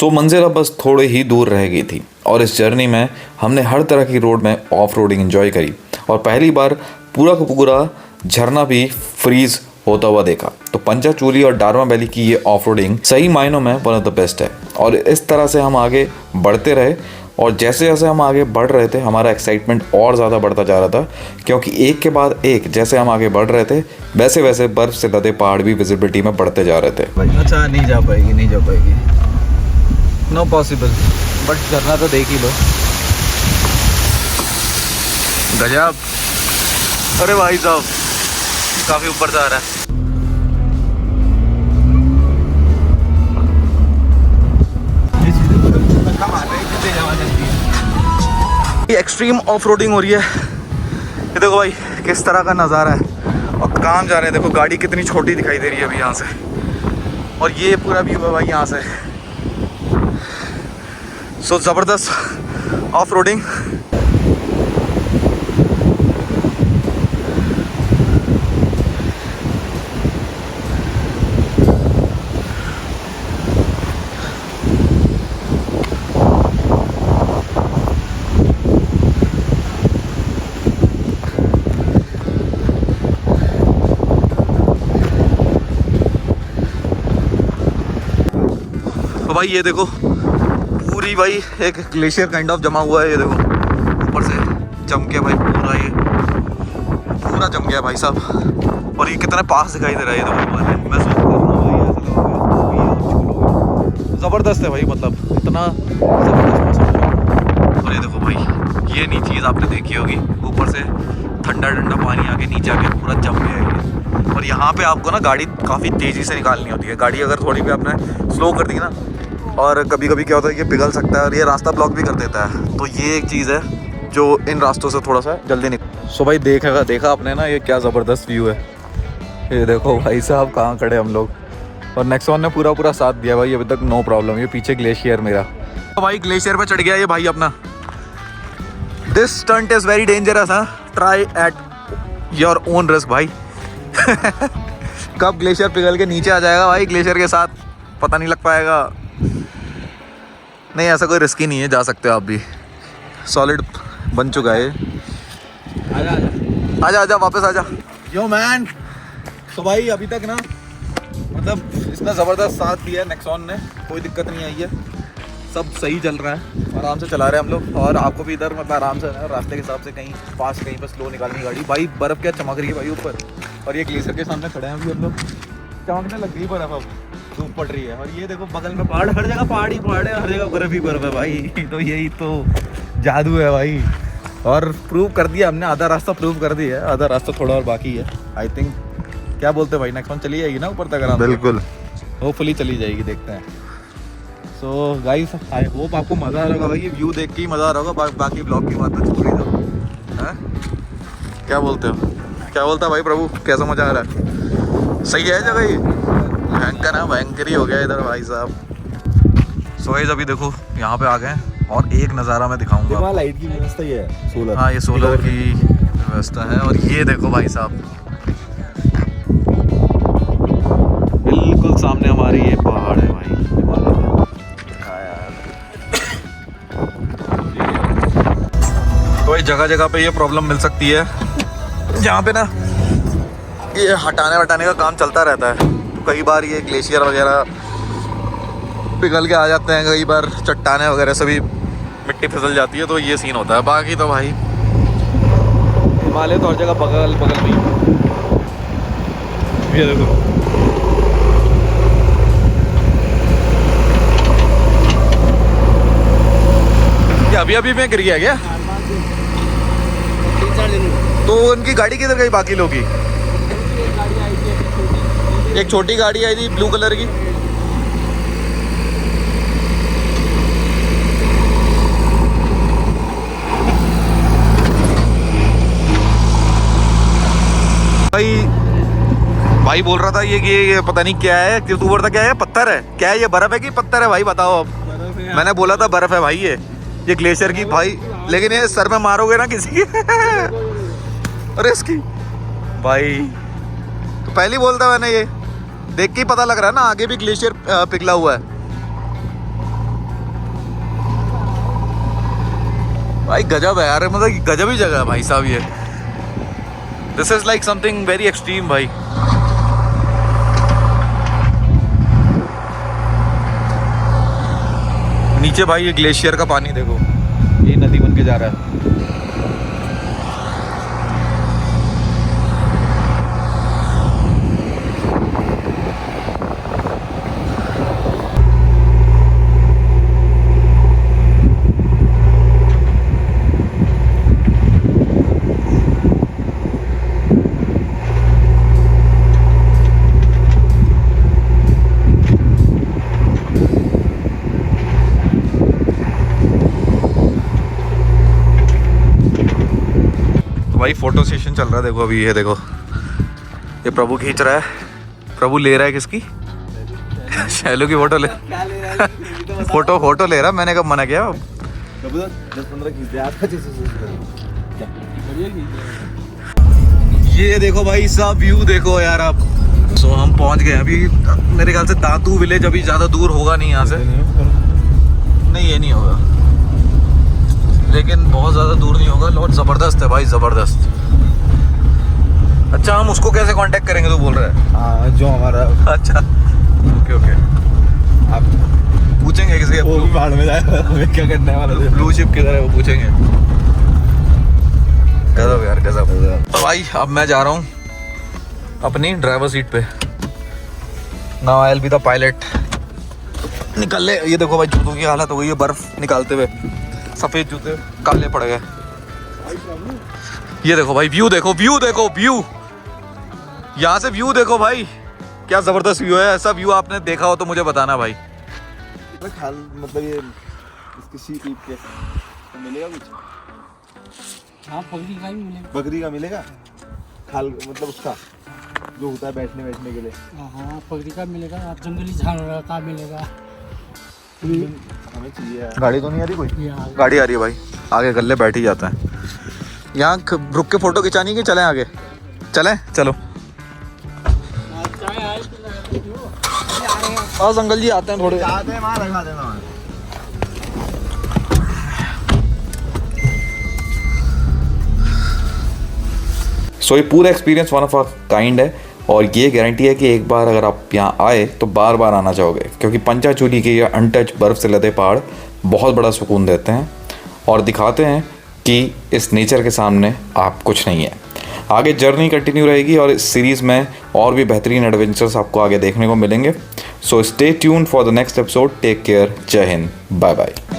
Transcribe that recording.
सो मंजिल अब बस थोड़े ही दूर रह गई थी और इस जर्नी में हमने हर तरह की रोड में ऑफ रोडिंग इन्जॉय करी और पहली बार पूरा का पूरा झरना भी फ्रीज होता हुआ देखा। तो पंचाचूली और डारमा वैली की ये ऑफ रोडिंग सही मायनों में वन ऑफ द बेस्ट है। और इस तरह से हम आगे बढ़ते रहे और जैसे जैसे हम आगे बढ़ रहे थे हमारा एक्साइटमेंट और ज़्यादा बढ़ता जा रहा था, क्योंकि एक के बाद एक जैसे हम आगे बढ़ रहे थे वैसे वैसे बर्फ़ से लदे पहाड़ भी विजिबिलिटी में बढ़ते जा रहे थे। अच्छा नहीं जा पाएगी, नो पॉसिबल, बट झरना तो देख ही लो। गजब, अरे भाई साहब काफ़ी ऊपर जा रहा है। एक्सट्रीम ऑफ रोडिंग हो रही है। ये देखो भाई किस तरह का नज़ारा है और काम जा रहे हैं। देखो गाड़ी कितनी छोटी दिखाई दे रही है अभी यहाँ से, और ये पूरा व्यू है भाई यहाँ से। सो ज़बरदस्त ऑफ रोडिंग। तो भाई ये देखो पूरी भाई एक ग्लेशियर काइंड ऑफ जमा हुआ है। ये देखो ऊपर से जम गया भाई, पूरा जम गया भाई साहब। और ये कितना पास दिखाई दे रहा है। ये देखो मैं सोच कर रहा हूँ भाई ज़बरदस्त है भाई, मतलब इतना ज़बरदस्त मौसम। और ये देखो भाई ये नहीं चीज़ आपने देखी होगी, ऊपर से ठंडा ठंडा पानी आके नीचे आके पूरा जम गया है। और यहाँ पे आपको ना गाड़ी काफ़ी तेज़ी से निकालनी होती है। गाड़ी अगर थोड़ी भी आपने स्लो कर दी ना, और कभी कभी क्या होता है कि पिघल सकता है और ये रास्ता ब्लॉक भी कर देता है। तो ये एक चीज़ है जो इन रास्तों से थोड़ा सा जल्दी निकल। सो भाई देखा आपने ना ये क्या ज़बरदस्त व्यू है। ये देखो भाई साहब कहाँ खड़े हम लोग, और नेक्सॉन ने पूरा साथ दिया भाई, अभी तक नो प्रॉब्लम। ये पीछे ग्लेशियर मेरा, तो भाई ग्लेशियर पे चढ़ गया ये भाई अपना। This stunt is very dangerous, हाँ, try at your own risk भाई। कब ग्लेशियर पिघल के नीचे आ जाएगा भाई ग्लेशियर के साथ पता नहीं लग पाएगा। नहीं ऐसा कोई रिस्क ही नहीं है, जा सकते हो आप भी। सॉलिड बन चुका है। आजा वापस आजा। Yo man. तो भाई अभी तक ना मतलब इतना ज़बरदस्त साथ दिया है नेक्सॉन ने, कोई दिक्कत नहीं आई है, सब सही चल रहा है, आराम से चला रहे हैं हम लोग। और आपको भी इधर मतलब आराम से रास्ते के हिसाब से कहीं फास्ट कहीं पर स्लो निकालनी गाड़ी। भाई बर्फ़ क्या चमक रही है भाई ऊपर, और ये ग्लेशियर के सामने खड़े हैं अभी हम लोग, चमकने लग गई बर्फ़, अब धूप पड़ रही है। और ये देखो बगल में पहाड़, हर जगह पहाड़ ही पहाड़ है, हर जगह बर्फ़ ही बर्फ़ है भाई। तो यही तो जादू है भाई। और प्रूव कर दिया हमने, आधा रास्ता प्रूव कर दिया है, आधा रास्ता थोड़ा और बाकी है आई थिंक। क्या बोलते हैं भाई, नेक्स्ट वन चली जाएगी ना ऊपर तक आराम? बिल्कुल, होपफुली चली जाएगी, देखते हैं। सो गाइस आई होप आपको मज़ा आ रहा होगा भाई, ये व्यू देख के ही मज़ा आ रहा होगा। बाकी ब्लॉग की बात तो छोड़ ही दो, हाँ? क्या बोलते हो, क्या बोलता है भाई प्रभु, कैसा मज़ा आ रहा है? सही है जगह ये, भयंकर है, भयंकर ही हो गया इधर भाई साहब। सो गाइस अभी देखो यहाँ पे आ गए और एक नज़ारा मैं दिखाऊंगा। लाइट की व्यवस्था ही है, सोलर। हाँ ये सोलर की व्यवस्था है। और ये देखो भाई साहब बिल्कुल सामने हमारी ये पहाड़ है भाई, तो ये जगह जगह पे ये प्रॉब्लम मिल सकती है, जहाँ पे ना ये हटाने वटाने का काम चलता रहता है। तो कई बार ये ग्लेशियर वगैरह पिघल के आ जाते हैं, कई बार चट्टाने वगैरह सभी मिट्टी फिसल जाती है, तो ये सीन होता है। बाकी तो भाई हिमालय तो हर जगह बगल बगल में ही। ये देखो अभी में गिर गया क्या? तो उनकी गाड़ी किधर गई बाकी लोग की? एक छोटी गाड़ी आई थी ब्लू कलर की। भाई बोल रहा था ये पता नहीं क्या है, तू बोल रहा क्या है, पत्थर है क्या है, ये बर्फ है कि पत्थर है भाई बताओ अब। मैंने बोला था बर्फ है भाई, ये ग्लेशियर की भाई, लेकिन ये सर में मारोगे ना किसी की अरे इसकी भाई, तो पहले ही बोलता मैंने, ये देख के ही पता लग रहा है ना, आगे भी ग्लेशियर पिघला हुआ है। भाई गजब है यार, मतलब गजब ही जगह है भाई साहब ये। This is like something very extreme भाई। नीचे भाई ये ग्लेशियर का पानी देखो, ये नदी बन के जा रहा है। भाई फोटो सेशन चल रहा है देखो अभी, ये देखो ये प्रभु खींच रहा है। प्रभु ले रहा है किसकी? शैलू की फोटो ले फोटो ले रहा। मैंने कब मना किया? 10-15 खींच दे। ये देखो भाई सब व्यू देखो यार आप। सो हम पहुंच गए अभी, मेरे ख्याल से दातू विलेज अभी ज़्यादा दूर होगा नहीं यहाँ से। नहीं ये नहीं होगा, लेकिन बहुत ज़्यादा दूर नहीं होगा। और ज़बरदस्त है भाई, ज़बरदस्त। अच्छा हम उसको कैसे कांटेक्ट करेंगे तू बोल रहा है? हाँ जो हमारा, अच्छा ओके ओके, आप पूछेंगे किसी वो भी पहाड़ में जाएगा, हमें क्या करने वाला है? ब्लू शिप किधर है वो पूछेंगे। गजब यार गजब। तो भाई अब मैं जा रहा हूँ अपनी ड्राइवर सीट पे। Now I will be the pilot. निकल ले। ये देखो भाई जूतों की हालत हो गई है बर्फ निकालते हुए, सफ़ेद जूते काले पड़ गए। ये देखो भाई व्यू देखो, व्यू देखो, व्यू यहाँ से व्यू देखो भाई, क्या ज़बरदस्त व्यू है। ऐसा व्यू आपने देखा हो तो मुझे बताना भाई। खाल मतलब ये इसकी सीट ईप के तो मिलेगा कुछ? हाँ बकरी का ही मिलेगा। बकरी का मिलेगा खाल, मतलब उसका जो होता है बैठने के लिए। हाँ बकरी का मिलेगा, और जंगली जानवर का मिलेगा। हमें चाहिए। गाड़ी तो नहीं आ रही कोई? ये आ गया। गाड़ी आ रही है भाई, आगे कर ले, बैठ ही जाता है। यहाँ रुक के फोटो खिंचानी कि चलें आगे? चलें चलो। चाय आए तो ना जो बस अंकल जी आते हैं थोड़े। आते हैं वहाँ रखा देना वहाँ। सो ये पूरा experience one of a kind है, और ये गारंटी है कि एक बार अगर आप यहाँ आए तो बार बार आना चाहोगे, क्योंकि पंचाचूली के ये अनटच बर्फ़ से लदे पहाड़ बहुत बड़ा सुकून देते हैं और दिखाते हैं कि इस नेचर के सामने आप कुछ नहीं है। आगे जर्नी कंटिन्यू रहेगी और इस सीरीज़ में और भी बेहतरीन एडवेंचर्स आपको आगे देखने को मिलेंगे। So stay tuned for the next episode. Take care, जय हिंद, बाय बाय।